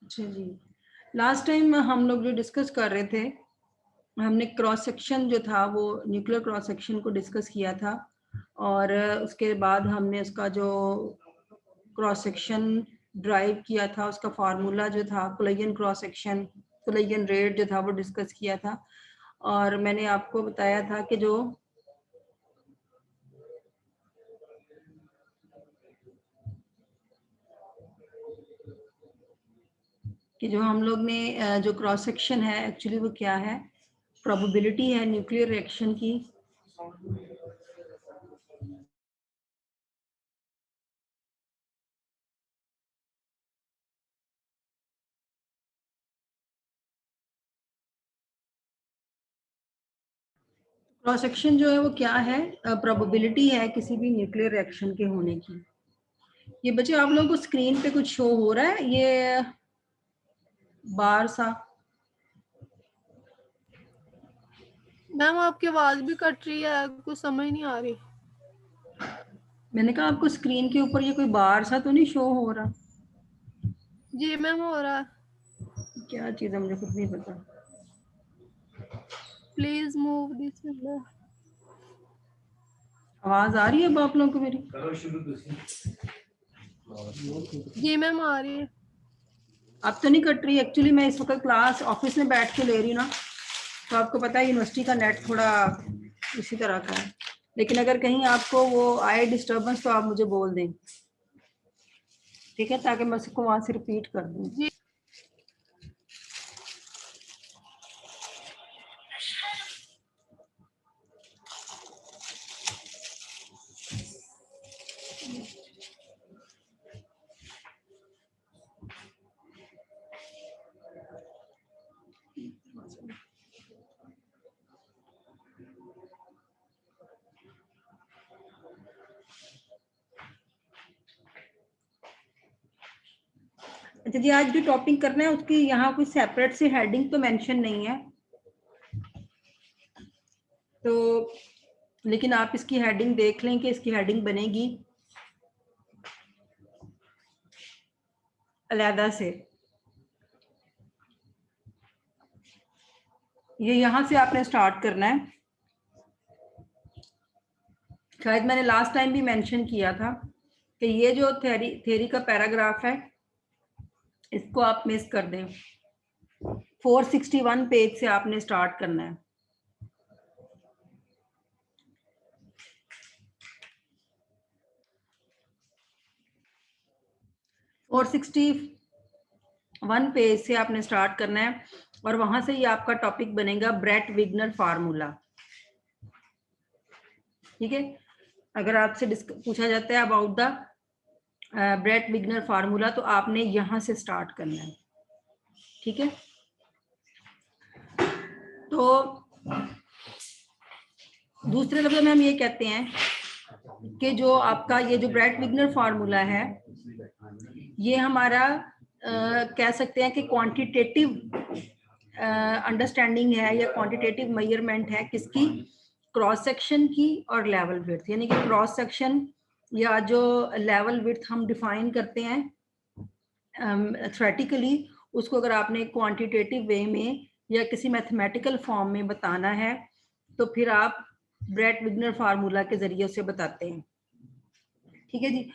अच्छा जी, last time हम लोग जो डिस्कस कर रहे थे, हमने क्रॉस सेक्शन जो था वो न्यूक्लियर क्रॉस सेक्शन को डिस्कस किया था और उसके बाद हमने उसका जो क्रॉस सेक्शन ड्राइव किया था उसका फार्मूला जो था collision cross section, collision rate जो था वो डिस्कस किया था। और मैंने आपको बताया था कि जो हम लोग ने जो क्रॉस सेक्शन है एक्चुअली वो क्या है, प्रोबेबिलिटी है न्यूक्लियर रिएक्शन की। क्रॉस सेक्शन जो है वो क्या है, प्रोबेबिलिटी है किसी भी न्यूक्लियर रिएक्शन के होने की। ये बच्चे आप लोगों को स्क्रीन पे कुछ शो हो रहा है ये बार सा? मैम आपकी आवाज भी कट रही है, कुछ समझ नहीं आ रही। मैंने कहा आपको स्क्रीन के ऊपर ये कोई बार सा तो नहीं शो हो रहा? जी मैम हो रहा है। क्या चीज है मुझे खुद नहीं पता। Please move this. आवाज आ रही है अब आप लोगों को मेरी? जी मैम आ रही है। अब तो नहीं कट रही। एक्चुअली मैं इस वक्त क्लास ऑफिस में बैठ के ले रही हूँ ना, तो आपको पता है यूनिवर्सिटी का नेट थोड़ा इसी तरह का है। लेकिन अगर कहीं आपको वो आए डिस्टर्बेंस तो आप मुझे बोल दें, ठीक है, ताकि मैं उसको वहां से रिपीट कर दूँ। जी अच्छा जी, आज जो टॉपिक करना है उसकी यहाँ कोई सेपरेट से हेडिंग तो मेंशन नहीं है, तो लेकिन आप इसकी हेडिंग देख लें कि इसकी हेडिंग बनेगी अलहदा से। ये यहाँ से आपने स्टार्ट करना है। शायद मैंने लास्ट टाइम भी मेंशन किया था कि ये जो थ्योरी का पैराग्राफ है इसको आप मिस कर दें। 461 पेज से आपने स्टार्ट करना है। और 61 पेज से आपने स्टार्ट करना है और वहां से ही आपका टॉपिक बनेगा ब्रेट विग्नर फार्मूला। ठीक है, अगर आपसे पूछा जाता है about the Breit Wigner formula तो आपने यहां से स्टार्ट करना है। ठीक है, तो दूसरे लफ्ज में हम ये कहते हैं कि जो आपका ये जो ब्रेट विग्नर फार्मूला है ये हमारा कह सकते हैं कि क्वांटिटेटिव अंडरस्टैंडिंग है या क्वांटिटेटिव मेजरमेंट है किसकी, क्रॉस सेक्शन की और लेवल विड्थ। यानी कि क्रॉस सेक्शन या जो लेवल विड्थ हम डिफाइन करते हैं थ्योरेटिकली, उसको अगर आपने क्वांटिटेटिव वे में या किसी मैथमेटिकल फॉर्म में बताना है तो फिर आप ब्रेट विग्नर फार्मूला के जरिए उसे बताते हैं। ठीक है जी,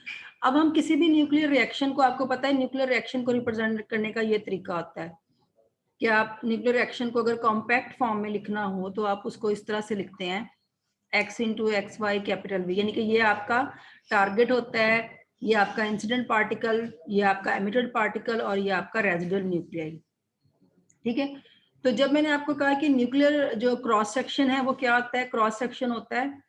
अब हम किसी भी न्यूक्लियर रिएक्शन को, आपको पता है न्यूक्लियर रिएक्शन को रिप्रेजेंट करने का ये तरीका होता है कि आप न्यूक्लियर रिएक्शन को अगर कॉम्पैक्ट फॉर्म में लिखना हो तो आप उसको इस तरह से लिखते हैं x into x y capital V, यानी कि ये आपका टारगेट होता है, ये आपका इंसिडेंट पार्टिकल, ये आपका एमिटेड पार्टिकल और ये आपका रेजिडुअल न्यूक्लियाई। ठीक है, तो जब मैंने आपको कहा कि न्यूक्लियर जो क्रॉस सेक्शन है वो क्या होता है, क्रॉस सेक्शन होता है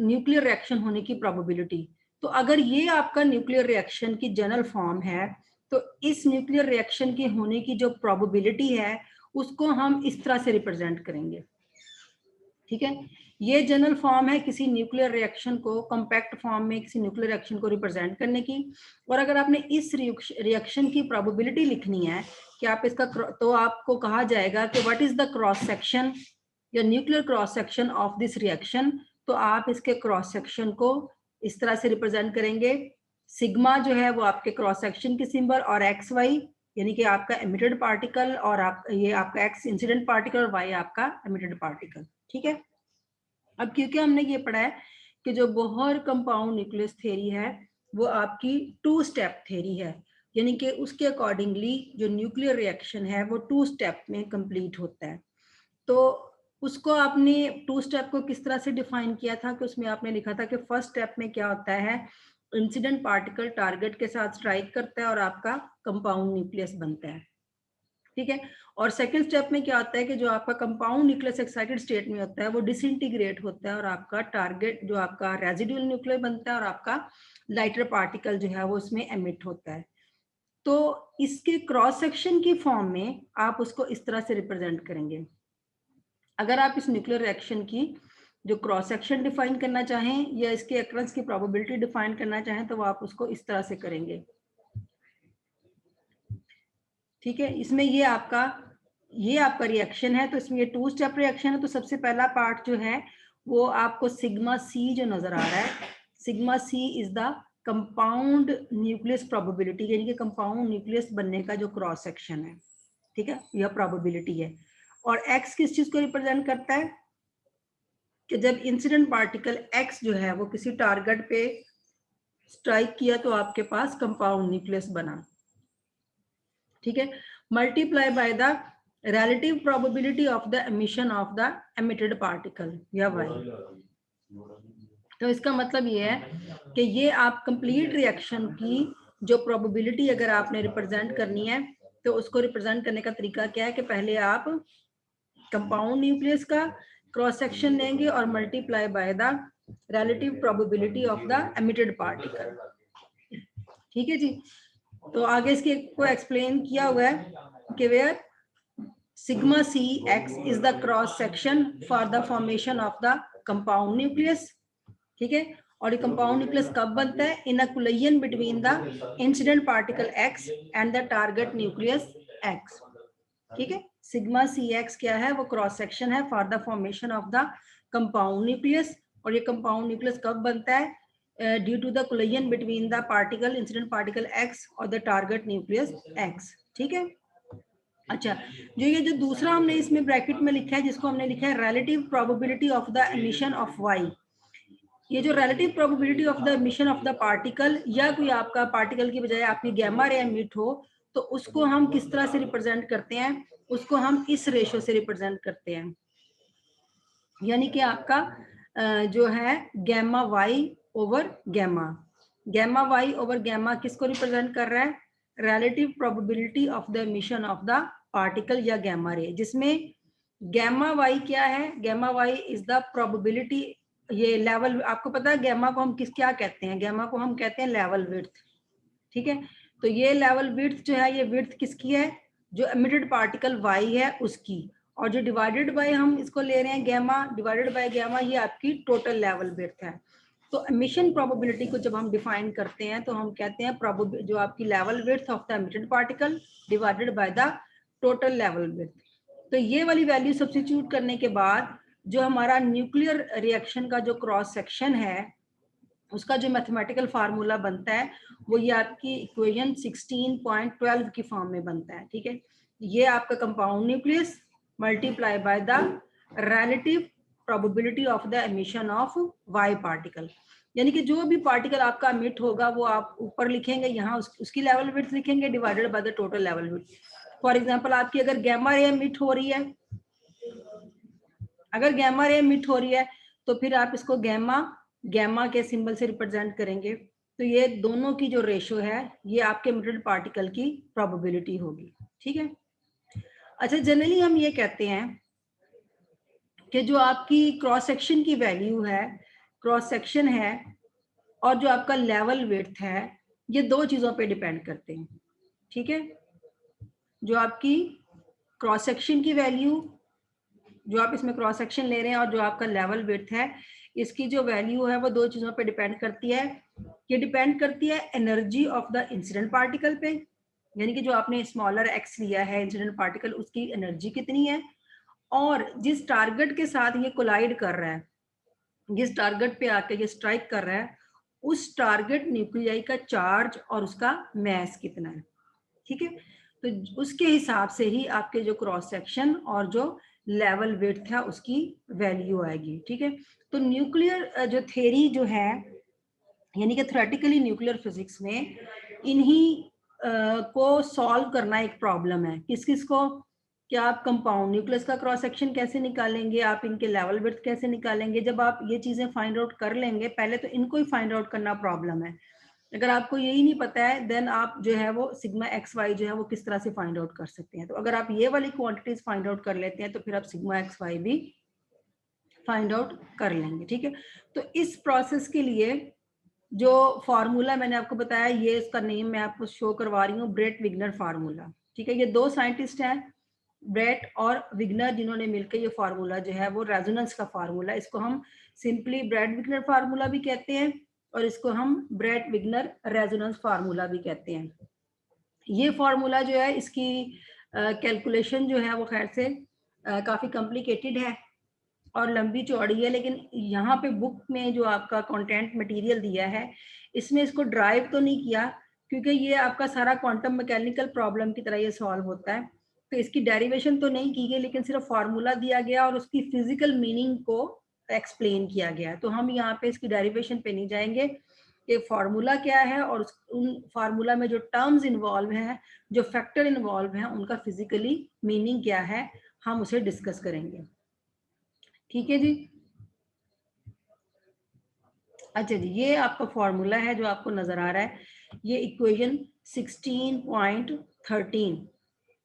न्यूक्लियर रिएक्शन होने की प्रोबेबिलिटी। तो अगर ये आपका न्यूक्लियर रिएक्शन की जनरल फॉर्म है तो इस न्यूक्लियर रिएक्शन के होने की जो प्रोबेबिलिटी है उसको हम इस तरह से रिप्रेजेंट करेंगे। ठीक है, ये जनरल फॉर्म है किसी न्यूक्लियर रिएक्शन को कॉम्पैक्ट फॉर्म में किसी न्यूक्लियर रिएक्शन को रिप्रेजेंट करने की। और अगर आपने इस रिएक्शन की प्रोबेबिलिटी लिखनी है कि आप इसका, तो आपको कहा जाएगा कि what is the cross section या nuclear cross section of this reaction. तो आप इसके क्रॉस सेक्शन को इस तरह से रिप्रेजेंट करेंगे, सिग्मा जो है वो आपके क्रॉस सेक्शन की सिंबल और एक्स वाई यानी कि आपका एमिटेड पार्टिकल और ये आपका एक्स इंसिडेंट पार्टिकल और वाई आपका एमिटेड पार्टिकल। ठीक है, अब क्योंकि हमने ये पढ़ा है कि जो बोहर कंपाउंड न्यूक्लियस थ्योरी है वो आपकी 2 स्टेप थ्योरी है, यानी कि उसके अकॉर्डिंगली जो न्यूक्लियर रिएक्शन है वो 2 स्टेप में कंप्लीट होता है। तो उसको आपने 2 स्टेप को किस तरह से डिफाइन किया था कि उसमें आपने लिखा था कि फर्स्ट स्टेप में क्या होता है, इंसिडेंट पार्टिकल टारगेट के साथ स्ट्राइक करता है और आपका कंपाउंड न्यूक्लियस बनता है। ठीक है, और सेकंड स्टेप में क्या होता है कि जो आपका कंपाउंड न्यूक्लियस एक्साइटेड स्टेट में होता है वो डिसइंटीग्रेट होता है और आपका टारगेट जो आपका रेजिडुअल न्यूक्लियर बनता है और आपका लाइटर पार्टिकल जो है वो इसमें एमिट होता है। तो इसके क्रॉस सेक्शन की फॉर्म में आप उसको इस तरह से रिप्रेजेंट करेंगे। अगर आप इस न्यूक्लियर रिएक्शन की जो क्रॉस सेक्शन डिफाइन करना चाहें या इसके अक्रंस की प्रोबेबिलिटी डिफाइन करना चाहें तो वो आप उसको इस तरह से करेंगे। ठीक है, इसमें ये आपका रिएक्शन है, तो इसमें ये 2 स्टेप रिएक्शन है। तो सबसे पहला पार्ट जो है वो आपको सिग्मा सी जो नजर आ रहा है, sigma C is the compound nucleus probability, यानी कि कंपाउंड न्यूक्लियस बनने का जो क्रॉस सेक्शन है। ठीक है, यह प्रोबेबिलिटी है। और एक्स किस चीज को रिप्रेजेंट करता है कि जब इंसिडेंट पार्टिकल एक्स जो है वो किसी टारगेट पे स्ट्राइक किया तो आपके पास कंपाउंड न्यूक्लियस बना। ठीक है, multiply by the relative probability of the emission of the emitted particle या y। तो इसका मतलब ये है कि ये आप कंप्लीट रिएक्शन की जो प्रोबेबिलिटी अगर आपने रिप्रेजेंट करनी है तो उसको रिप्रेजेंट करने का तरीका क्या है कि पहले आप कंपाउंड न्यूक्लियस का क्रॉस सेक्शन लेंगे और multiply by the relative probability of the emitted particle। ठीक है जी, तो आगे इसके को एक्सप्लेन किया हुआ है कि where sigma c x is the cross section for the formation of the compound nucleus। ठीक है, और ये कंपाउंड न्यूक्लियस कब बनता है, in a collision between the incident particle x and the target nucleus x। ठीक है, सिग्मा सी एक्स क्या है, वो क्रॉस सेक्शन है for the formation of the compound nucleus. और ये कंपाउंड न्यूक्लियस कब बनता है, due to the collision between the particle incident particle x और द टारगेट न्यूक्लियस x। ठीक है, अच्छा, जो ये जो दूसरा हमने इसमें ब्रैकेट में लिखा है जिसको हमने लिखा है relative probability of the emission of y। ये जो relative probability of the emission of the particle या कोई आपका पार्टिकल की बजाय आपकी गैमा रे एमिट हो तो उसको हम किस तरह से रिप्रेजेंट करते हैं, उसको हम इस रेशो से रिप्रेजेंट करते हैं, यानी कि आपका जो है gamma y over gamma. Gamma y over gamma किसको रिप्रेजेंट कर रहा है, relative probability of the emission of the particle या गैमा रे, जिसमें गैमा वाई क्या है, gamma y is the probability, ये लेवल आपको पता है गैमा को हम क्या कहते हैं, गैमा को हम कहते हैं लेवल विड्थ। ठीक है, तो ये लेवल विड्थ जो है ये विड्थ किसकी है, जो एमिटेड पार्टिकल वाई है उसकी, और जो डिवाइडेड बाय हम इसको ले रहे हैं गैमा डिवाइडेड बाय गैमा, ये आपकी टोटल लेवल विड्थ है। तो एमिशन प्रोबेबिलिटी को जब हम डिफाइन करते हैं तो हम कहते हैं जो आपकी level width of the emitted particle divided by the total level width. तो ये वाली वैल्यू सब्स्टिट्यूट करने के बाद जो हमारा न्यूक्लियर रिएक्शन का जो क्रॉस सेक्शन है उसका जो मैथमेटिकल फार्मूला बनता है वो ये आपकी इक्वेशन 16.12 की फॉर्म में बनता है। ठीक है, ये आपका compound nucleus multiply by the relative probability of the emission of y particle, यानी कि जो भी पार्टिकल आपका एमिट होगा वो आप ऊपर लिखेंगे, यहाँ उसकी लेवल विड्थ लिखेंगे divided by the total level width. For example आपकी अगर गैमा रे एमिट हो रही है, अगर गैमा रे एमिट हो रही है तो फिर आप इसको गैमा के सिंबल से रिप्रेजेंट करेंगे। तो ये दोनों की जो रेशो है ये आपके एमिटेड पार्टिकल की प्रोबेबिलिटी होगी। ठीक है, अच्छा, जनरली हम ये कहते हैं कि जो आपकी क्रॉस सेक्शन की वैल्यू है, क्रॉस सेक्शन है और जो आपका लेवल विड्थ है ये दो चीजों पे डिपेंड करते हैं। ठीक है, जो आपकी क्रॉस सेक्शन की वैल्यू, जो आप इसमें क्रॉस सेक्शन ले रहे हैं और जो आपका लेवल विड्थ है, इसकी जो वैल्यू है वो दो चीजों पे डिपेंड करती है। ये डिपेंड करती है energy of the incident particle पे, यानी कि जो आपने स्मॉलर एक्स लिया है इंसिडेंट पार्टिकल उसकी एनर्जी कितनी है, और जिस टारगेट के साथ ये कोलाइड कर रहा है, जिस टारगेट पे आके ये स्ट्राइक कर रहा है उस टारगेट न्यूक्लियाई का चार्ज और उसका मैस कितना है। ठीक है, तो उसके हिसाब से ही आपके जो क्रॉस सेक्शन और जो लेवल विड्थ है उसकी वैल्यू आएगी। ठीक है, तो न्यूक्लियर जो थ्योरी जो है, यानी कि थ्योरेटिकली न्यूक्लियर फिजिक्स में इन्हीं को सॉल्व करना एक प्रॉब्लम है। किस किस को? क्या आप कंपाउंड न्यूक्लियस का क्रॉस सेक्शन कैसे निकालेंगे, आप इनके लेवल विड्थ कैसे निकालेंगे। जब आप ये चीजें फाइंड आउट कर लेंगे, पहले तो इनको ही फाइंड आउट करना प्रॉब्लम है। अगर आपको यही नहीं पता है, देन आप जो है वो सिग्मा एक्स वाई जो है वो किस तरह से फाइंड आउट कर सकते हैं। तो अगर आप ये वाली क्वांटिटीज फाइंड आउट कर लेते हैं तो फिर आप सिग्मा एक्स वाई भी फाइंड आउट कर लेंगे। ठीक है, तो इस प्रोसेस के लिए जो फार्मूला मैंने आपको बताया, ये इसका नेम मैं आपको शो करवा रही हूँ, ब्रेट विग्नर फार्मूला। ठीक है, ये दो साइंटिस्ट हैं, ब्रेट और विग्नर, जिन्होंने मिलकर ये फार्मूला जो है वो रेजोनेंस का फार्मूला, इसको हम सिंपली ब्रेट विग्नर फार्मूला भी कहते हैं और इसको हम ब्रेट विग्नर रेजोनेंस फार्मूला भी कहते हैं। ये फार्मूला जो है, इसकी कैलकुलेशन जो है वो खैर से काफी कॉम्प्लिकेटेड है और लंबी चौड़ी है, लेकिन यहाँ पे बुक में जो आपका कंटेंट मटेरियल दिया है, इसमें इसको ड्राइव तो नहीं किया, क्योंकि ये आपका सारा क्वांटम मैकेनिकल प्रॉब्लम की तरह ये सॉल्व होता है। तो इसकी डेरिवेशन तो नहीं की गई, लेकिन सिर्फ फार्मूला दिया गया और उसकी फिजिकल मीनिंग को एक्सप्लेन किया गया है। तो हम यहाँ पे इसकी डेरिवेशन पे नहीं जाएंगे कि फार्मूला क्या है और उन फार्मूला में जो टर्म्स इन्वॉल्व हैं, जो फैक्टर इन्वॉल्व हैं, उनका फिजिकली मीनिंग क्या है, हम उसे डिस्कस करेंगे। ठीक है जी। अच्छा जी, ये आपका फॉर्मूला है जो आपको नजर आ रहा है, ये इक्वेशन 16.13,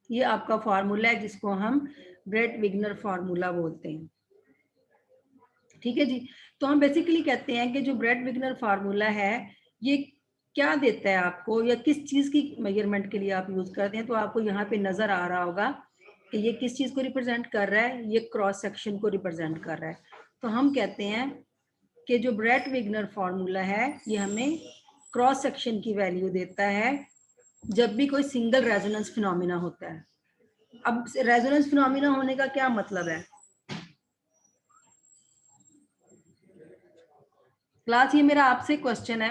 ये आपका फार्मूला है जिसको हम ब्रेट विग्नर फार्मूला बोलते हैं। ठीक है जी, तो हम बेसिकली कहते हैं कि जो ब्रेट विग्नर फार्मूला है ये क्या देता है आपको, या किस चीज की मेजरमेंट के लिए आप यूज करते हैं। तो आपको यहाँ पे नजर आ रहा होगा कि ये किस चीज को रिप्रेजेंट कर रहा है, ये क्रॉस सेक्शन को रिप्रेजेंट कर रहा है। तो हम कहते हैं कि जो ब्रेट विग्नर फार्मूला है ये हमें क्रॉस सेक्शन की वैल्यू देता है जब भी कोई सिंगल रेजोनेंस फिनोमिना होता है। अब रेजोनेंस फिनोमिना होने का क्या मतलब है क्लास, ये मेरा आपसे क्वेश्चन है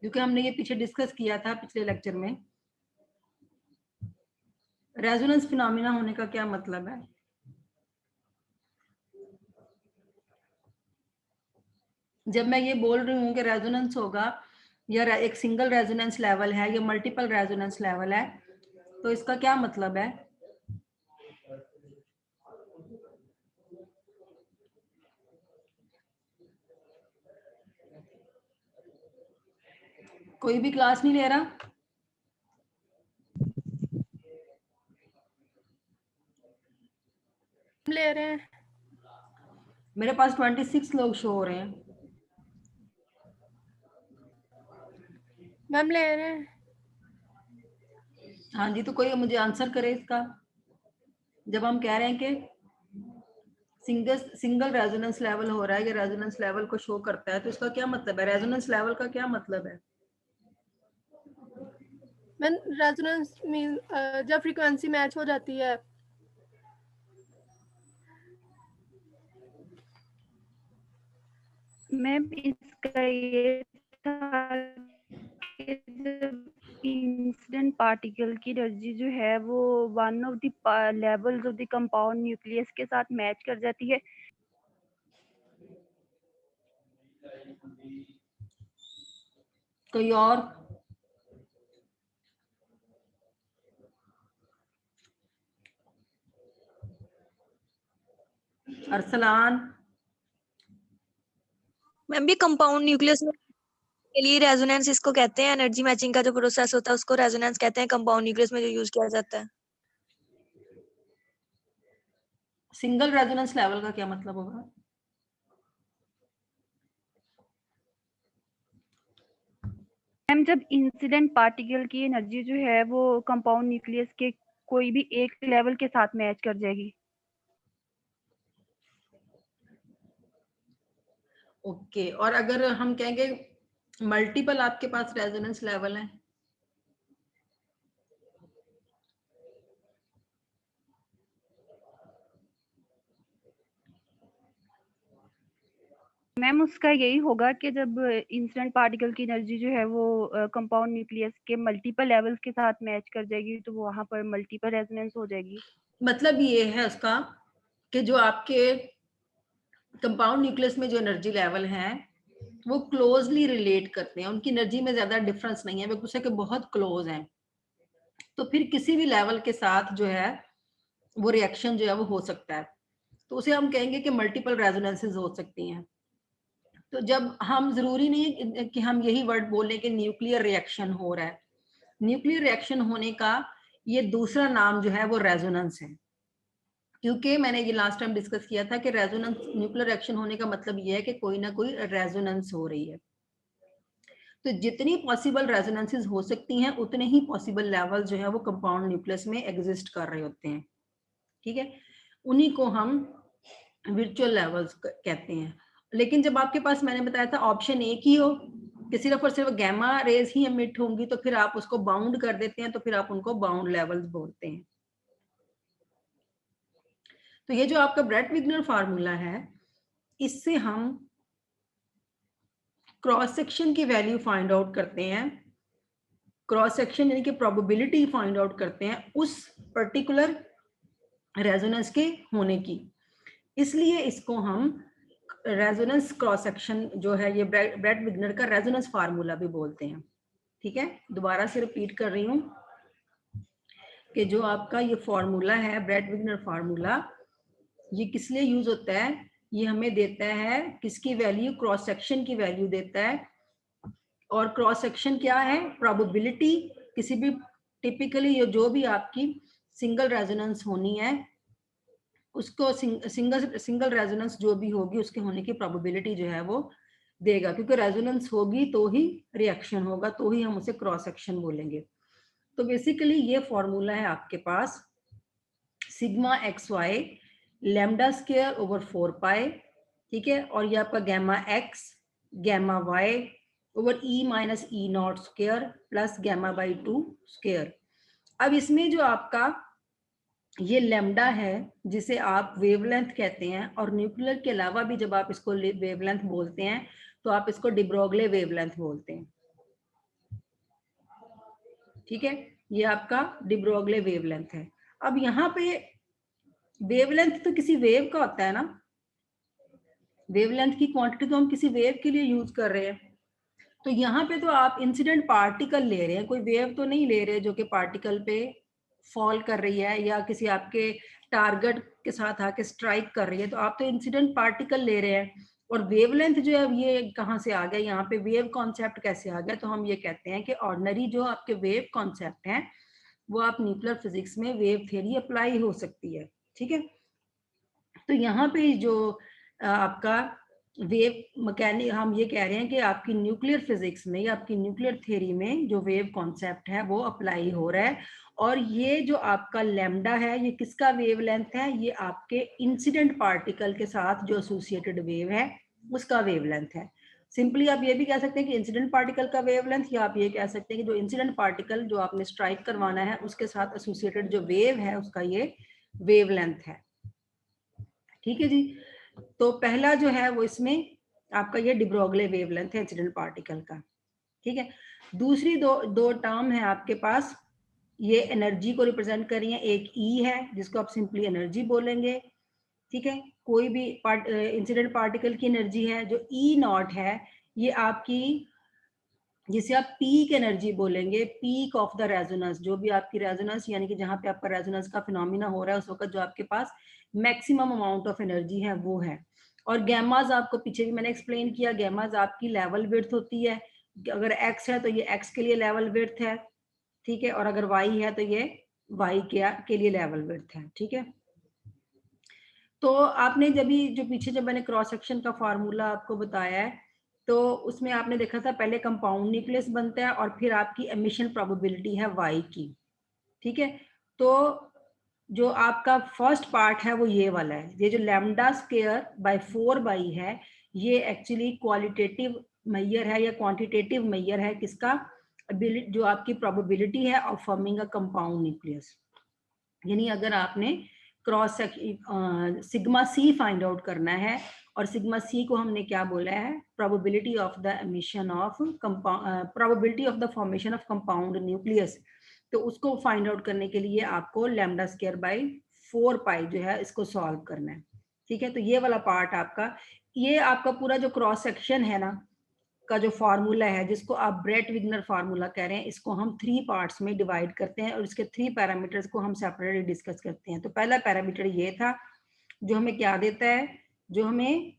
क्योंकि हमने ये पीछे डिस्कस किया था पिछले लेक्चर में। रेजोनेंस फिनोमिना होने का क्या मतलब है? जब मैं ये बोल रही हूँ कि रेजोनेंस होगा या एक सिंगल रेजोनेंस लेवल है या मल्टीपल रेजोनेंस लेवल है, तो इसका क्या मतलब है? कोई भी क्लास नहीं ले रहा? ले रहे हैं मेरे पास 26 लोग शो हो रहे हैं। मैम, ले रहे हैं। हाँ जी, तो कोई मुझे आंसर करे इसका। जब हम कह रहे हैं कि सिंगल रेजोनेंस लेवल हो रहा है, या रेजोनेंस लेवल को शो करता है, तो इसका क्या मतलब है? रेजोनेंस लेवल का क्या मतलब है? मैम, रेजोनेंस मीन जब फ्रीक्वेंसी मैच हो जाती है। मैम इसका ये था कि जब इंसिडेंट पार्टिकल की एनर्जी जो है वो one of the levels of the compound nucleus के साथ मैच कर जाती है। कोई और? अरसलान? मैम भी कंपाउंड न्यूक्लियस में के लिए रेजोनेंस इसको कहते हैं, एनर्जी मैचिंग का जो प्रोसेस होता है उसको रेजोनेंस कहते हैं, कंपाउंड न्यूक्लियस में जो यूज किया जाता है। सिंगल रेजोनेंस लेवल का क्या मतलब होगा? मैम जब इंसिडेंट पार्टिकल की एनर्जी जो है वो कंपाउंड न्यूक्लियस के कोई भी एक लेवल के साथ मैच कर जाएगी। ओके, और अगर हम कहेंगे मल्टीपल आपके पास रेजोनेंस लेवल है? मैम उसका यही होगा कि जब इंसिडेंट पार्टिकल की एनर्जी जो है वो कंपाउंड न्यूक्लियस के मल्टीपल लेवल्स के साथ मैच कर जाएगी तो वहां पर मल्टीपल रेजोनेंस हो जाएगी। मतलब ये है उसका कि जो आपके कंपाउंड न्यूक्लियस में जो एनर्जी लेवल हैं वो क्लोजली रिलेट करते हैं, उनकी एनर्जी में ज्यादा डिफरेंस नहीं है, वे एक दूसरे के बहुत क्लोज हैं। तो फिर किसी भी लेवल के साथ जो है वो रिएक्शन जो है वो हो सकता है, तो उसे हम कहेंगे कि मल्टीपल रेजोनेंसेस हो सकती हैं। तो जब हम जरूरी नहीं कि हम यही वर्ड बोलें कि न्यूक्लियर रिएक्शन हो रहा है, न्यूक्लियर रिएक्शन होने का ये दूसरा नाम जो है वो रेजोनेंस है। क्योंकि मैंने ये लास्ट टाइम डिस्कस किया था कि रेजोनेंस, न्यूक्लियर रिएक्शन होने का मतलब ये है कि कोई ना कोई रेजोनेंस हो रही है। तो जितनी पॉसिबल रेजोनेंसेस हो सकती हैं उतने ही पॉसिबल लेवल जो है वो कंपाउंड न्यूक्लियस में एग्जिस्ट कर रहे होते हैं, ठीक है। उन्हीं को हम वर्चुअल लेवल्स कहते हैं। लेकिन जब आपके पास मैंने बताया था ऑप्शन एक ही हो कि सिर्फ और सिर्फ गैमा रेज ही एमिट होंगी तो फिर आप उसको बाउंड कर देते हैं, तो फिर आप उनको बाउंड लेवल्स बोलते हैं। तो ये जो आपका ब्रेट विग्नर फार्मूला है, इससे हम क्रॉस सेक्शन की वैल्यू फाइंड आउट करते हैं, क्रॉस सेक्शन यानी कि प्रोबेबिलिटी फाइंड आउट करते हैं उस पर्टिकुलर रेजोनेंस के होने की। इसलिए इसको हम रेजोनेंस क्रॉस सेक्शन जो है ये ब्रेट विग्नर का रेजोनेंस फार्मूला भी बोलते हैं, ठीक है। दोबारा से रिपीट कर रही हूँ कि जो आपका ये फार्मूला है ब्रेट विग्नर फार्मूला, ये किस लिए यूज होता है, ये हमें देता है किसकी वैल्यू, क्रॉस सेक्शन की वैल्यू देता है। और क्रॉस सेक्शन क्या है, प्रोबेबिलिटी किसी भी टिपिकली जो भी आपकी सिंगल रेजोनेंस होनी है उसको सिंगल रेजोनेंस जो भी होगी उसके होने की प्रोबेबिलिटी जो है वो देगा, क्योंकि रेजोनेंस होगी तो ही रिएक्शन होगा, तो ही हम उसे क्रॉस सेक्शन बोलेंगे। तो बेसिकली ये फॉर्मूला है आपके पास sigma x y lambda square over 4 pi, ठीक है। और ये आपका gamma x gamma y over E minus E not square plus gamma by 2 square. अब इसमें जो आपका ये लैम्डा है जिसे आप वेवलेंथ कहते हैं, और न्यूक्लियर के अलावा भी जब आप इसको वेवलेंथ बोलते हैं तो आप इसको डिब्रोगले वेवलेंथ बोलते हैं, ठीक है। ये आपका डिब्रोगले वेवलेंथ है। अब यहाँ पे वेवलेंथ तो किसी वेव का होता है ना, वेवलेंथ की क्वांटिटी तो हम किसी वेव के लिए यूज कर रहे हैं। तो यहाँ पे तो आप इंसिडेंट पार्टिकल ले रहे हैं, कोई वेव तो नहीं ले रहे जो कि पार्टिकल पे फॉल कर रही है या किसी आपके टारगेट के साथ आके स्ट्राइक कर रही है, तो आप तो इंसिडेंट पार्टिकल ले रहे हैं। और वेवलेंथ जो है ये कहाँ से आ गया, यहाँ पे वेव कॉन्सेप्ट कैसे आ गया, तो हम ये कहते हैं कि ऑर्डिनरी जो आपके वेव कॉन्सेप्ट है वो आप न्यूक्लियर फिजिक्स में वेव थ्योरी अप्लाई हो सकती है, ठीक है। तो यहाँ पे जो आपका वेव मैकेनिक, हम ये कह रहे हैं कि आपकी न्यूक्लियर फिजिक्स में या आपकी न्यूक्लियर थ्योरी में जो वेव कॉन्सेप्ट है वो अप्लाई हो रहा है। और ये जो आपका लैम्डा है ये किसका वेवलेंथ है, ये आपके इंसिडेंट पार्टिकल के साथ जो एसोसिएटेड वेव है उसका वेवलेंथ है। सिंपली आप ये भी कह सकते हैं कि इंसिडेंट पार्टिकल का वेवलेंथ, या आप ये कह सकते हैं कि जो इंसिडेंट पार्टिकल जो आपने स्ट्राइक करवाना है उसके साथ एसोसिएटेड जो वेव है उसका ये वेवलेंथ है, ठीक है जी। तो पहला जो है वो इसमें आपका ये डिब्रोगले वेवलेंथ है इंसिडेंट पार्टिकल का, ठीक है। दूसरी दो टर्म है आपके पास, ये एनर्जी को रिप्रेजेंट कर रही है, एक ई है जिसको आप सिंपली एनर्जी बोलेंगे, ठीक है। कोई भी इंसिडेंट पार्टिकल की एनर्जी है जो ई नॉट है, ये आपकी जिसे आप पीक एनर्जी बोलेंगे, पीक ऑफ द रेजोनेंस, जो भी आपकी रेजोनेंस यानी कि जहां पे आपका रेजोनेंस का फिनोमिना हो रहा है उस वक्त जो आपके पास मैक्सिमम अमाउंट ऑफ एनर्जी है वो है। और गैमाज आपको पीछे भी मैंने एक्सप्लेन किया, गैमाज आपकी लेवल विड्थ होती है, अगर एक्स है तो ये एक्स के लिए लेवल विड्थ है, ठीक है। और अगर वाई है तो ये वाई के लिए लेवल विड्थ है, ठीक है। तो आपने जो पीछे जब मैंने क्रॉस सेक्शन का फार्मूला आपको बताया है तो उसमें आपने देखा था पहले कंपाउंड न्यूक्लियस बनता है और फिर आपकी एमिशन प्रोबेबिलिटी है वाई की, ठीक है। तो जो आपका फर्स्ट पार्ट है वो ये वाला है, ये जो लैम्डा स्क्वायर बाय 4 बाई है ये एक्चुअली क्वालिटेटिव मेजर है या क्वांटिटेटिव मेजर है किसका, जो आपकी प्रोबेबिलिटी है of forming a compound nucleus. यानी अगर आपने cross sigma C find out करना है, और सिग्मा सी को हमने क्या बोला है, probability of the emission of probability of the formation of compound nucleus. तो उसको फाइंड आउट करने के लिए आपको लैम्डा स्क्वायर बाय 4 पाई जो है इसको सॉल्व करना है। ठीक है, तो ये वाला पार्ट आपका, ये आपका पूरा जो क्रॉस सेक्शन है ना का जो फार्मूला है, जिसको आप ब्रेट विग्नर फार्मूला कह रहे हैं, इसको हम 3 पार्ट्स में डिवाइड करते हैं और इसके 3 पैरामीटर्स को हम सेपरेटली डिस्कस करते हैं। तो पहला पैरामीटर ये था जो हमें क्या देता है, जो हमें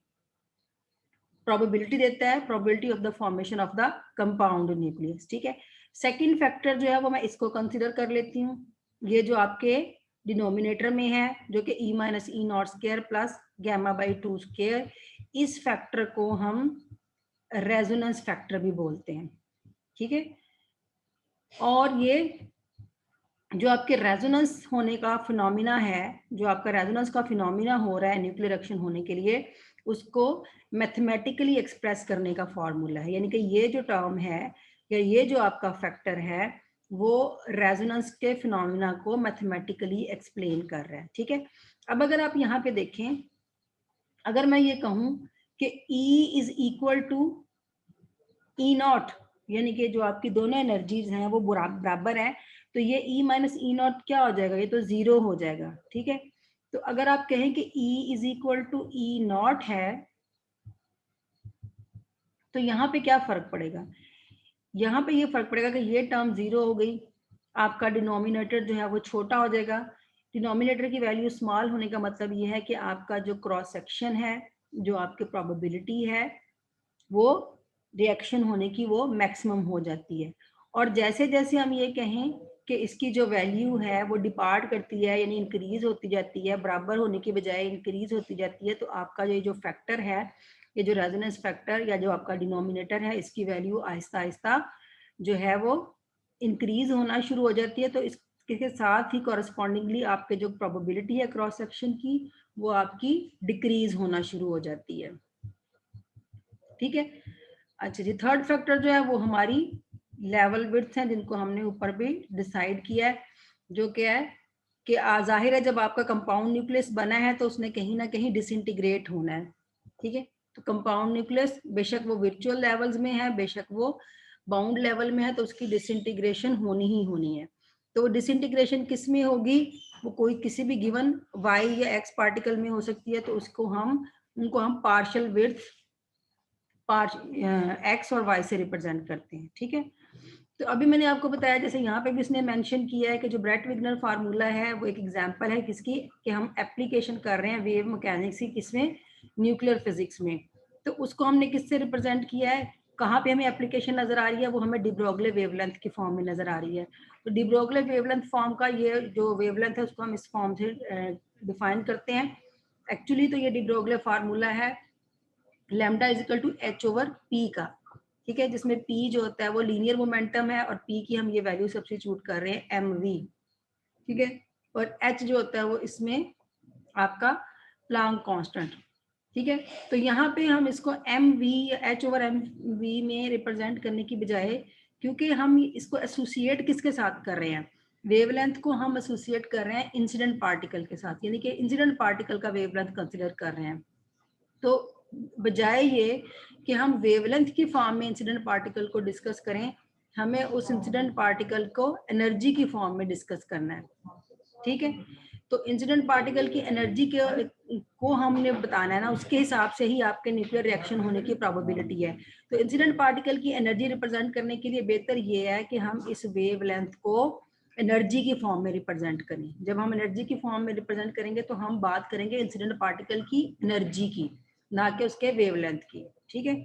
प्रोबेबिलिटी देता है, probability of the formation of the compound nucleus. ठीक है, सेकंड फैक्टर जो है वो मैं इसको कंसीडर कर लेती हूँ, ये जो आपके डिनोमिनेटर में है, जो कि E minus E not square plus gamma by 2 square, इस फैक्टर को हम रेजोनेंस फैक्टर भी बोलते हैं। ठीक है, और ये जो आपके रेजोनेंस होने का फिनोमिना है, जो आपका रेजोनेंस का फिनोमिना हो रहा है न्यूक्लियर रिएक्शन होने के लिए, उसको मैथमेटिकली एक्सप्रेस करने का फॉर्मूला है। यानी कि ये जो टर्म है या ये जो आपका फैक्टर है वो रेजोनेंस के फिनोमिना को मैथमेटिकली एक्सप्लेन कर रहा है। ठीक है, अब अगर आप यहाँ पे देखें, अगर मैं ये कहूँ कि E is equal to E naught, यानी कि जो आपकी दोनों एनर्जीज हैं वो बराबर हैं, तो ये E माइनस ई नॉट क्या हो जाएगा, ये तो 0 हो जाएगा। ठीक है, तो अगर आप कहें कि E is equal to E naught है, तो यहाँ पे क्या फर्क पड़ेगा, यहाँ पे ये फर्क पड़ेगा कि ये टर्म 0 हो गई, आपका डिनोमिनेटर जो है वो छोटा हो जाएगा। डिनोमिनेटर की वैल्यू स्मॉल होने का मतलब ये है कि आपका जो क्रॉस सेक्शन है, जो आपकी प्रोबेबिलिटी है, वो रिएक्शन होने की वो मैक्सिमम हो जाती है। और जैसे जैसे हम ये कहें कि इसकी जो वैल्यू है वो डिपार्ट करती है, यानी इंक्रीज होती जाती है, बराबर होने की बजाय इंक्रीज होती जाती है, तो आपका ये जो फैक्टर है, ये जो रेजोनेंस फैक्टर या जो आपका डिनोमिनेटर है, इसकी वैल्यू आहिस्ता आहिस्ता जो है वो इंक्रीज होना शुरू हो जाती है। तो इसके साथ ही कॉरस्पॉन्डिंगली आपके जो प्रोबेबिलिटी है क्रॉस सेक्शन की, वो आपकी डिक्रीज होना शुरू हो जाती है। ठीक है, अच्छा जी, थर्ड फैक्टर जो है वो हमारी लेवल विड्थ है, जिनको हमने ऊपर भी डिसाइड किया है, जो क्या है कि जाहिर है जब आपका कंपाउंड न्यूक्लियस बना है तो उसने कहीं ना कहीं डिसइंटीग्रेट होना है। ठीक है, तो कंपाउंड न्यूक्लियस बेशक वो वर्चुअल लेवल्स में है, बेशक वो बाउंड लेवल में है, तो उसकी डिसइंटीग्रेशन होनी ही होनी है। तो वो डिसइंटीग्रेशन किस में होगी, वो कोई किसी भी गिवन वाई या एक्स पार्टिकल में हो सकती है, तो उसको उनको हम पार्शियल विड्थ एक्स और वाई से रिप्रेजेंट करते हैं। ठीक है, तो अभी मैंने आपको बताया, जैसे यहाँ पे भी इसने मेंशन किया है कि जो ब्रेट विग्नर फार्मूला है वो एक एग्जांपल है किसकी, कि हम एप्लीकेशन कर रहे हैं वेव मैकेनिक्स की, किसमें, न्यूक्लियर फिजिक्स में। तो उसको हमने किससे रिप्रेजेंट किया है, कहाँ पे हमें एप्लीकेशन नजर आ रही है, वो हमें डी ब्रोगली वेवलेंथ की फॉर्म में नजर आ रही है। तो डी ब्रोगली वेवलेंथ फॉर्म का ये जो वेवलेंथ है उसको हम इस फॉर्म से डिफाइन करते हैं। एक्चुअली तो ये डी ब्रोगली फार्मूला है lambda is equal to h over p का। ठीक है, जिसमें पी जो होता है वो लीनियर मोमेंटम है और पी की हम ये वैल्यू सब्स्टिट्यूट कर रहे हैं एम वी। ठीक है, और एच जो होता है वो इसमें आपका प्लांक कांस्टेंट। ठीक है, तो यहाँ पे हम इसको एम वी या एच ओवर एम वी में रिप्रेजेंट करने की बजाय, क्योंकि हम इसको एसोसिएट किसके साथ कर रहे हैं, वेवलेंथ को हम एसोसिएट कर रहे हैं इंसिडेंट पार्टिकल के साथ, यानी कि इंसिडेंट पार्टिकल का वेवलेंथ कंसिडर कर रहे हैं। तो बजाय ये कि हम वेवलेंथ की फॉर्म में इंसिडेंट पार्टिकल को डिस्कस करें, हमें उस इंसिडेंट पार्टिकल को एनर्जी की फॉर्म में डिस्कस करना है। ठीक है, तो इंसिडेंट पार्टिकल की एनर्जी को हमने बताना है ना, उसके हिसाब से ही आपके न्यूक्लियर रिएक्शन होने की प्रोबेबिलिटी है। तो इंसिडेंट पार्टिकल की एनर्जी रिप्रेजेंट करने के लिए बेहतर ये है कि हम इस वेवलेंथ को एनर्जी की फॉर्म में रिप्रेजेंट करें। जब हम एनर्जी की फॉर्म में रिप्रेजेंट करेंगे तो हम बात करेंगे इंसिडेंट पार्टिकल की एनर्जी की, ना कि उसके वेवलेंथ की। ठीक है,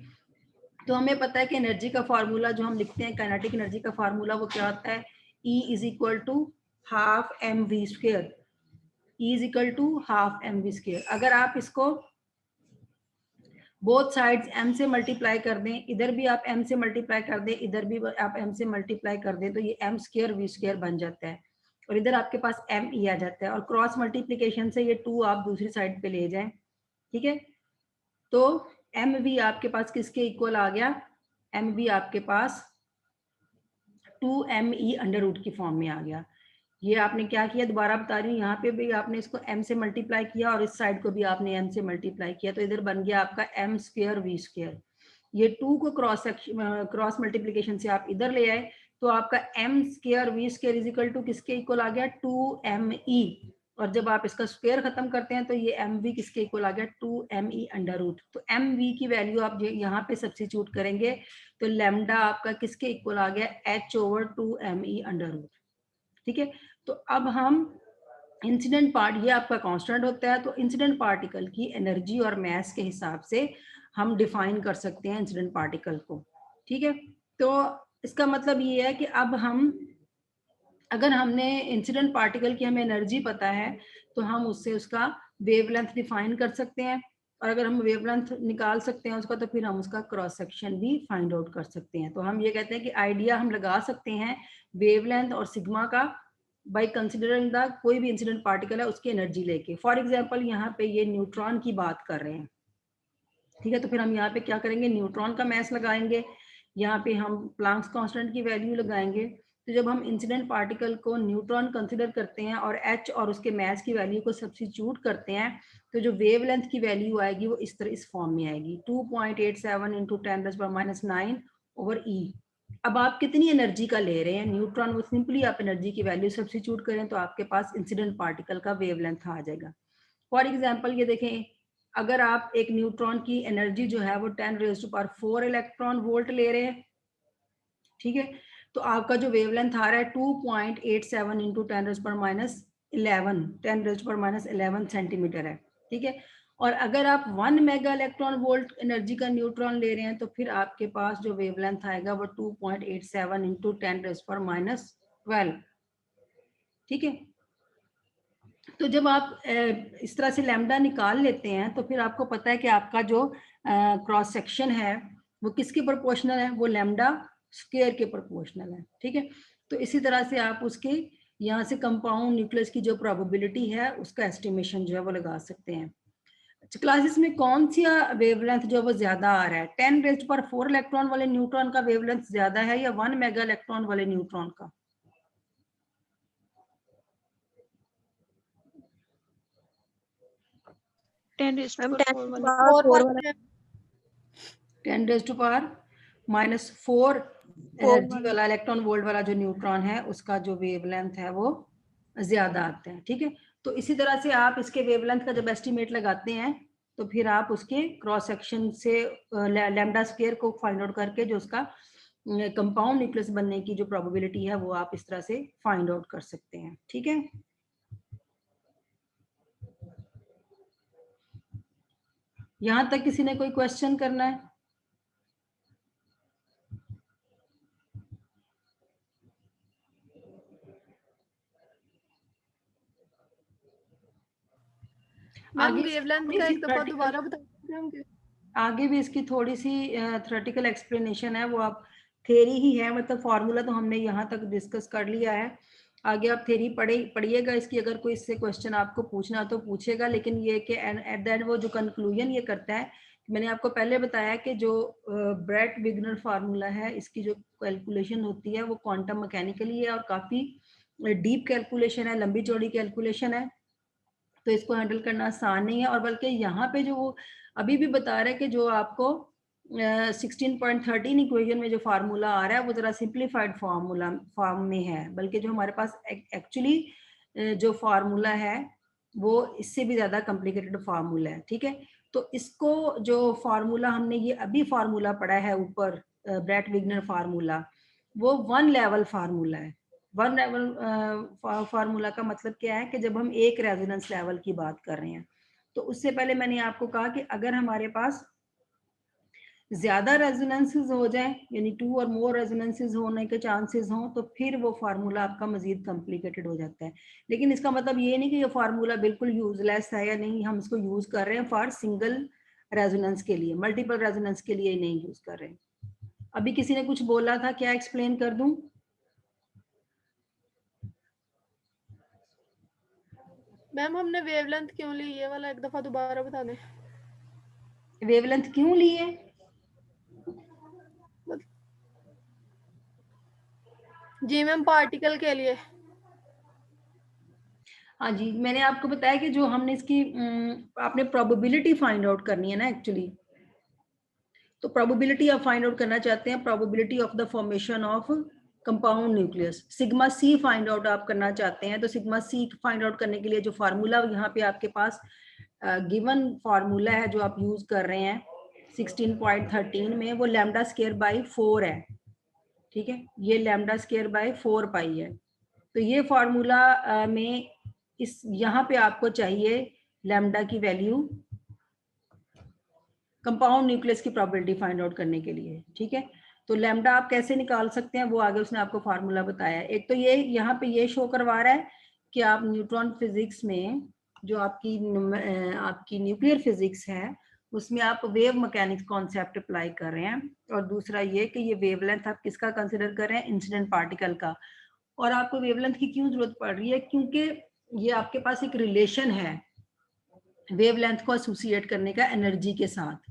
तो हमें पता है कि एनर्जी का फार्मूला जो हम लिखते हैं, काइनेटिक एनर्जी का फार्मूला, वो क्या होता है, E is equal to half m v square. E is equal to half m v square. अगर आप इसको बोथ साइड्स m से मल्टीप्लाई कर दें, इधर भी आप m से मल्टीप्लाई कर दें, इधर भी आप m से मल्टीप्लाई कर दें, तो ये m स्क्वायर v स्क्वायर बन जाता है और इधर आपके पास m e आ जाता है, और क्रॉस मल्टीप्लिकेशन से ये 2 आप दूसरी साइड पे ले जाएं। ठीक है, तो एम वी आपके पास किसके इक्वल आ गया, एम वी आपके पास 2 m e अंडर रूट की फॉर्म में आ गया। ये आपने क्या किया, दोबारा बता रही हूँ, यहाँ पे भी आपने इसको m से मल्टीप्लाई किया और इस साइड को भी आपने m से मल्टीप्लाई किया, तो इधर बन गया आपका m स्क्वायर v स्क्वायर। ये 2 को क्रॉस मल्टीप्लीकेशन से आप इधर ले आए, तो आपका m square v square is equal to किसके इक्वल आ गया, 2me। और जब आप इसका स्क्वायर खत्म करते हैं तो ये mv किसके इक्वल आ गया, 2me अंडर रूट। तो mv की वैल्यू आप यहाँ पे सब्स्टिट्यूट करेंगे तो लैम्डा आपका किसके इक्वल आ गया, h/2me अंडर रूट। ठीक है, तो अब हम इंसिडेंट पार्ट, ये आपका कांस्टेंट होता है, तो इंसिडेंट पार्टिकल की एनर्जी और मास के हिसाब से हम डिफाइन कर सकते हैं इंसिडेंट पार्टिकल को। ठीक है, तो इसका मतलब ये है कि अब हम, अगर हमने इंसिडेंट पार्टिकल की हमें एनर्जी पता है तो हम उससे उसका वेवलेंथ डिफाइन कर सकते हैं, और अगर हम वेवलेंथ निकाल सकते हैं उसका, तो फिर हम उसका क्रॉस सेक्शन भी फाइंड आउट कर सकते हैं। तो हम ये कहते हैं कि आइडिया हम लगा सकते हैं वेवलेंथ और सिग्मा का बाय कंसिडरिंग द कोई भी इंसिडेंट पार्टिकल है उसकी एनर्जी लेके। फॉर एग्जांपल यहाँ पे ये न्यूट्रॉन की बात कर रहे हैं, ठीक है, तो फिर हम यहाँ पे क्या करेंगे, न्यूट्रॉन का मास लगाएंगे, यहाँ पे हम प्लैंक्स कांस्टेंट की वैल्यू लगाएंगे। तो जब हम इंसिडेंट पार्टिकल को न्यूट्रॉन कंसिडर करते हैं और h और उसके मास की वैल्यू को सब्स्टिट्यूट करते हैं, तो जो वेवलेंथ की वैल्यू आएगी वो इस तरह, इस फॉर्म में आएगी, 2.87 इंटू 10⁻⁹ ओवर E। अब आप कितनी एनर्जी का ले रहे हैं न्यूट्रॉन, वो सिंपली आप एनर्जी की वैल्यू सब्स्टिट्यूट करें तो आपके पास इंसिडेंट पार्टिकल का वेवलेंथ आ जाएगा। फॉर एग्जाम्पल ये देखें, अगर आप एक न्यूट्रॉन की एनर्जी जो है वो 10⁴ इलेक्ट्रॉन वोल्ट ले रहे हैं, ठीक है, तो आपका जो वेवलेंथ आ रहा है 2.87 इंटू 10⁻11 सेंटीमीटर है। ठीक है, और अगर आप 1 मेगा इलेक्ट्रॉन वोल्ट एनर्जी का न्यूट्रॉन ले रहे हैं तो फिर आपके पास जो वेवलेंथ आएगा वो 2.87 इंटू 10⁻12। ठीक है, तो जब आप इस तरह से लैम्डा निकाल लेते हैं तो फिर आपको पता है कि आपका जो क्रॉस सेक्शन है वो किसके प्रोपोर्शनल है, वो लैम्डा स्क्वायर के प्रोपोर्शनल है। ठीक है, तो इसी तरह से आप उसके यहाँ से कंपाउंड न्यूक्लियस की जो प्रोबेबिलिटी है उसका एस्टिमेशन जो है वो लगा सकते हैं। क्लासेस में कौन सी वेवलेंथ जो वो ज्यादा आ रहा है, 10⁴ इलेक्ट्रॉन वाले न्यूट्रॉन का वेवलेंथ ज्यादा है या 1 मेगा इलेक्ट्रॉन वाले न्यूट्रॉन का? 10⁻⁴ वाला 10⁻⁻⁴ एनर्जी वाला इलेक्ट्रॉन वोल्ट वाला जो न्यूट्रॉन है उसका जो वेवलेंथ है वो ज्यादा आता है। ठीक है, तो इसी तरह से आप इसके वेवलेंथ का जब एस्टिमेट लगाते हैं तो फिर आप उसके क्रॉस सेक्शन से लैम्डा स्क्वायर को फाइंड आउट करके जो उसका कंपाउंड न्यूक्लियस बनने की जो प्रोबेबिलिटी है वो आप इस तरह से फाइंड आउट कर सकते हैं। ठीक है, यहां तक किसी ने कोई क्वेश्चन करना है? मैम वेवलेंथ का एक दफा दोबारा बता सकते हैं हम? आगे भी इसकी थोड़ी सी थ्योरेटिकल एक्सप्लेनेशन है, वो आप थ्योरी ही है, मतलब फॉर्मूला तो हमने यहाँ तक डिस्कस कर लिया है, आगे आप थ्योरी पढ़िएगा इसकी। अगर कोई इससे क्वेश्चन आपको पूछना तो पूछेगा, लेकिन ये कि एट द एंड वो जो कंक्लूजन ये करता है, मैंने आपको पहले बताया कि जो ब्रेट विग्नर फार्मूला है इसकी जो कैलकुलेशन होती है वो क्वांटम मैकेनिकली है और काफ़ी डीप कैलकुलेशन है, लंबी चौड़ी कैलकुलेशन है, तो इसको हैंडल करना आसान नहीं है। और बल्कि यहाँ पे जो वो अभी भी बता रहा है कि जो आपको 16.13 इक्वेशन में जो फार्मूला आ रहा है वो जरा सिंप्लीफाइड फॉर्म में है, बल्कि जो हमारे पास एक्चुअली जो फार्मूला है वो इससे भी ज्यादा कॉम्प्लिकेटेड फार्मूला है। ठीक है, तो इसको जो फार्मूला हमने ये अभी फार्मूला पढ़ा है ऊपर, ब्रेट विग्नर फार्मूला, वो 1 लेवल फार्मूला है। 1 लेवल फार्मूला का मतलब क्या है कि जब हम एक रेजोनेंस लेवल की बात कर रहे हैं, तो उससे पहले मैंने आपको कहा कि अगर हमारे पास ज्यादा रेजोनेंसेस हो जाए, यानी 2 और मोर रेजोनेंसेस होने के चांसेस हों, तो फिर वो फार्मूला आपका मजीद कॉम्प्लिकेटेड हो जाता है। लेकिन इसका मतलब ये नहीं कि ये फार्मूला बिल्कुल यूजलेस है या नहीं, हम इसको यूज कर रहे हैं फॉर सिंगल रेजोनेंस के लिए, मल्टीपल रेजोनेंस के लिए नहीं यूज कर रहे हैं। अभी किसी ने कुछ बोला था, क्या एक्सप्लेन कर दूं? मैम हमने वेवलेंथ क्यों ली, ये वाला एक दफा दोबारा बता दें। वेवलेंथ क्यों ली है? जी मैम पार्टिकल के लिए। हाँ जी, मैंने आपको बताया कि जो हमने इसकी आपने प्रोबेबिलिटी फाइंड आउट करनी है ना एक्चुअली। तो प्रोबेबिलिटी आप फाइंड आउट करना चाहते हैं, probability of the formation of compound nucleus, sigma C find out आप करना चाहते हैं। तो सिग्मा सी फाइंड आउट करने के लिए जो फार्मूला यहाँ पे आपके पास गिवन फार्मूला है जो आप यूज कर रहे हैं 16.13 में, वो लैम्डा स्क्वायर बाई 4 है। ठीक है, ये लैम्डा स्क्वायर बाई 4 पाई है। तो ये फार्मूला में इस यहाँ पे आपको चाहिए लैम्डा की वैल्यू कंपाउंड न्यूक्लियस की प्रोबेबिलिटी फाइंड आउट करने के लिए। ठीक है, तो लैम्डा आप कैसे निकाल सकते हैं वो आगे उसने आपको फार्मूला बताया है। एक तो ये यहाँ पे ये शो करवा रहा है कि आप न्यूट्रॉन फिजिक्स में जो आपकी न्यूक्लियर फिजिक्स है उसमें आप वेव मैकेनिक्स कॉन्सेप्ट अप्लाई कर रहे हैं, और दूसरा ये कि ये वेवलेंथ आप किसका कंसिडर कर रहे हैं, इंसिडेंट पार्टिकल का। और आपको वेवलेंथ की क्यों जरूरत पड़ रही है, क्योंकि ये आपके पास एक रिलेशन है वेवलेंथ को एसोसिएट करने का एनर्जी के साथ,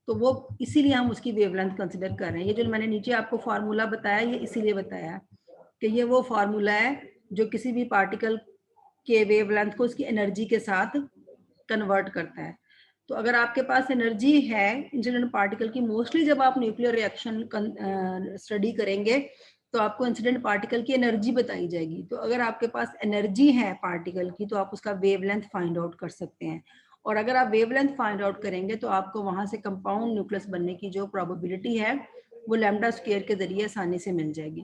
तो वो इसीलिए हम उसकी वेवलेंथ कंसिडर कर रहे हैं। ये जो मैंने नीचे आपको फार्मूला बताया ये इसीलिए बताया कि ये वो फार्मूला है जो किसी भी पार्टिकल के वेवलेंथ को उसकी एनर्जी के साथ कन्वर्ट करता है। तो अगर आपके पास एनर्जी है इंसिडेंट पार्टिकल की, मोस्टली जब आप न्यूक्लियर रिएक्शन स्टडी करेंगे तो आपको इंसिडेंट पार्टिकल की एनर्जी बताई जाएगी। तो अगर आपके पास एनर्जी है पार्टिकल की तो आप उसका वेवलेंथ फाइंड आउट कर सकते हैं, और अगर आप वेवलेंथ फाइंड आउट करेंगे तो आपको वहां से कंपाउंड न्यूक्लियस बनने की जो प्रोबेबिलिटी है वो लैम्डा स्क्वायर के जरिए आसानी से मिल जाएगी।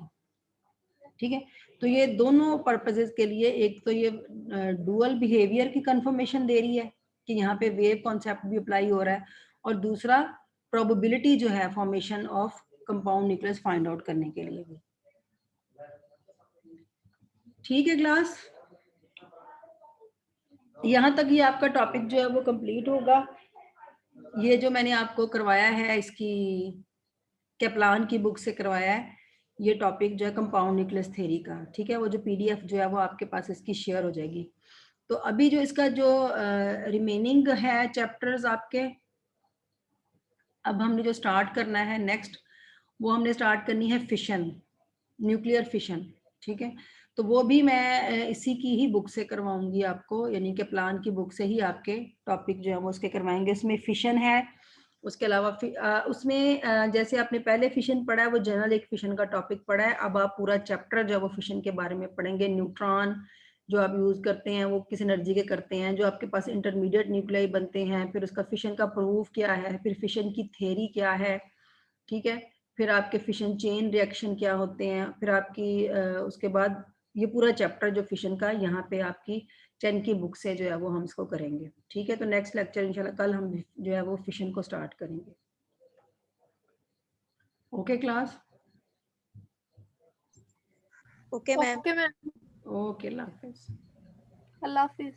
ठीक है, तो ये दोनों पर्पसेस के लिए, एक तो ये डुअल बिहेवियर की कंफर्मेशन दे रही है कि यहाँ पे वेव कॉन्सेप्ट भी अप्लाई हो रहा है, और दूसरा प्रोबेबिलिटी जो है formation of compound nucleus find out करने के लिए भी। ठीक है क्लास, यहाँ तक ये आपका टॉपिक जो है वो कंप्लीट होगा। ये जो मैंने आपको करवाया है इसकी कैप्लान की बुक से करवाया है ये टॉपिक जो है कंपाउंड न्यूक्लियस थ्योरी का। ठीक है, वो जो पीडीएफ जो है वो आपके पास इसकी शेयर हो जाएगी। तो अभी जो इसका जो रिमेनिंग है चैप्टर्स आपके, अब हमने जो स्टार्ट करना है नेक्स्ट, वो हमने स्टार्ट करनी है फिशन, न्यूक्लियर फिशन। ठीक है, तो वो भी मैं इसी की ही बुक से करवाऊंगी आपको, यानी कि प्लान की बुक से ही आपके टॉपिक जो है वो उसके करवाएंगे। इसमें फिशन है, उसके अलावा उसमें जैसे आपने पहले फिशन पढ़ा है वो जनरल एक फिशन का टॉपिक पढ़ा है, अब आप पूरा चैप्टर जो है वो फिशन के बारे में पढ़ेंगे। न्यूट्रॉन जो आप यूज करते हैं वो किस एनर्जी के करते हैं, जो आपके पास इंटरमीडिएट न्यूक्लियाई बनते हैं, फिर उसका फिशन का प्रूफ क्या है, फिर फिशन की थ्योरी क्या है। ठीक है, फिर आपके फिशन चेन रिएक्शन क्या होते हैं, फिर आपकी उसके बाद ये पूरा चैप्टर जो फिशन का यहाँ पे आपकी 10 की बुक से जो है वो हम इसको करेंगे। ठीक है, तो नेक्स्ट लेक्चर इंशाल्लाह कल हम जो है वो फिशन को स्टार्ट करेंगे। Okay class, okay ma'am. Okay ma'am, okay, अल्लाह हाफिज। अल्लाह हाफिज।